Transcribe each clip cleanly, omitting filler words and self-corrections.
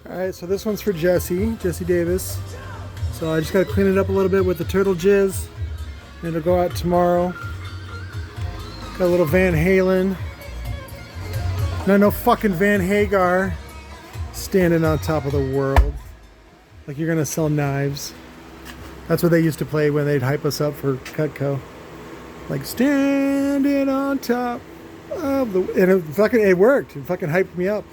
All right, so this one's for Jesse Davis. So I just got to clean it up a little bit with the turtle jizz. And it'll go out tomorrow. Got a little Van Halen. No fucking Van Hagar standing on top of the world. Like you're gonna sell knives. That's what they used to play when they'd hype us up for Cutco. Like standing on top of the, and it worked. It fucking hyped me up.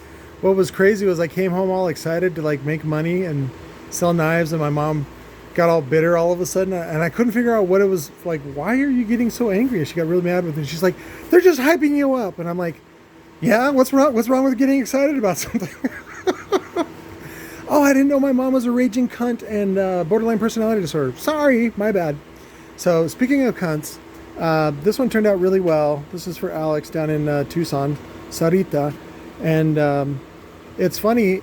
What was crazy was I came home all excited to like make money and sell knives, and my mom got all bitter all of a sudden, and I couldn't figure out what it was like. Why are you getting so angry? And she got really mad with me. She's like, they're just hyping you up. And I'm like, yeah, what's wrong? What's wrong with getting excited about something? Oh, I didn't know my mom was a raging cunt and borderline personality disorder. Sorry, my bad. So speaking of cunts, this one turned out really well. This is for Alex down in Tucson, Sarita. And it's funny,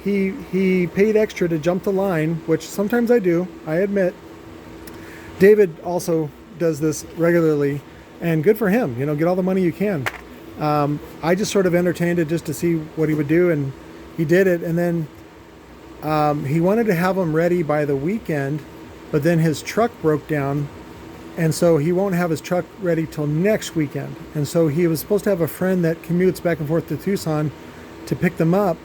he paid extra to jump the line, which sometimes I do, I admit. David also does this regularly, and good for him. You know, get all the money you can. I just sort of entertained it just to see what he would do, and he did it. And then he wanted to have them ready by the weekend, but then his truck broke down, and so he won't have his truck ready till next weekend. And so he was supposed to have a friend that commutes back and forth to Tucson to pick them up.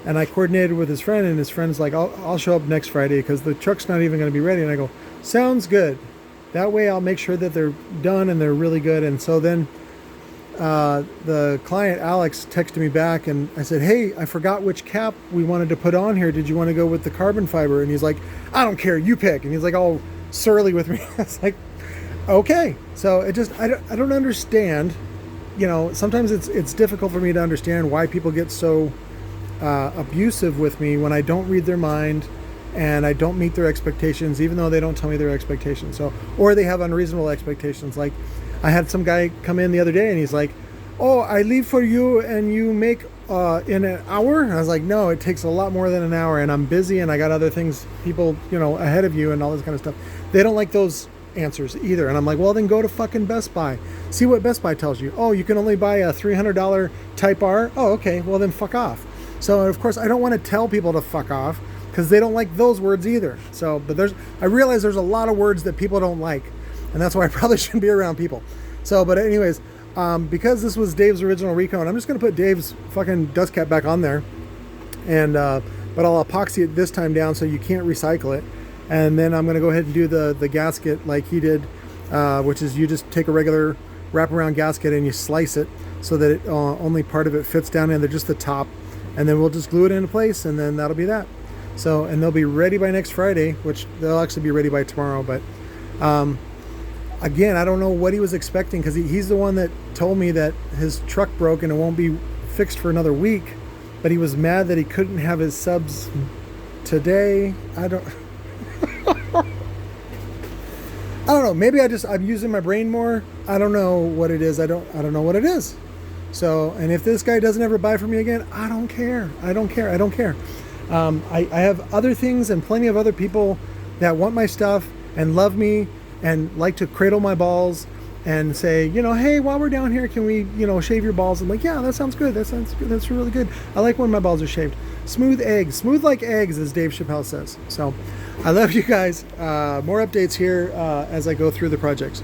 And I coordinated with his friend, and his friend's like, I'll show up next Friday because the truck's not even going to be ready. And I go, sounds good. That way I'll make sure that they're done and they're really good. And so then the client, Alex, texted me back, and I said, hey, I forgot which cap we wanted to put on here. Did you want to go with the carbon fiber? And he's like, I don't care, you pick. And he's like all surly with me. I was like, okay. So it just, I don't understand. You know, sometimes it's difficult for me to understand why people get so abusive with me when I don't read their mind and I don't meet their expectations, even though they don't tell me their expectations. So, or they have unreasonable expectations. Like I had some guy come in the other day and he's like, oh, I leave for you and you make in an hour. And I was like, no, it takes a lot more than an hour, and I'm busy and I got other things, people, you know, ahead of you and all this kind of stuff. They don't like those answers either. And I'm like, well, then go to fucking Best Buy. See what Best Buy tells you. Oh, you can only buy a $300 Type R. Oh, okay. Well, then fuck off. So of course I don't want to tell people to fuck off because they don't like those words either. So, but I realize there's a lot of words that people don't like, and that's why I probably shouldn't be around people. So, but anyways, because this was Dave's original recone, I'm just going to put Dave's fucking dust cap back on there, and but I'll epoxy it this time down so you can't recycle it. And then I'm going to go ahead and do the gasket like he did, which is you just take a regular wraparound gasket and you slice it so that it, only part of it fits down in there, just the top. And then we'll just glue it into place, and then that'll be that. So, and they'll be ready by next Friday, which they'll actually be ready by tomorrow. But again, I don't know what he was expecting, because he's the one that told me that his truck broke and it won't be fixed for another week. But he was mad that he couldn't have his subs today. I don't know. Maybe I'm using my brain more. I don't know what it is. I don't know what it is. So, and if this guy doesn't ever buy from me again, I don't care. I don't care. I have other things and plenty of other people that want my stuff and love me and like to cradle my balls and say, you know, hey, while we're down here, can we, you know, shave your balls? I'm like, yeah, that sounds good. That sounds good. That's really good. I like when my balls are shaved. Smooth like eggs, as Dave Chappelle says. So I love you guys. More updates here as I go through the projects.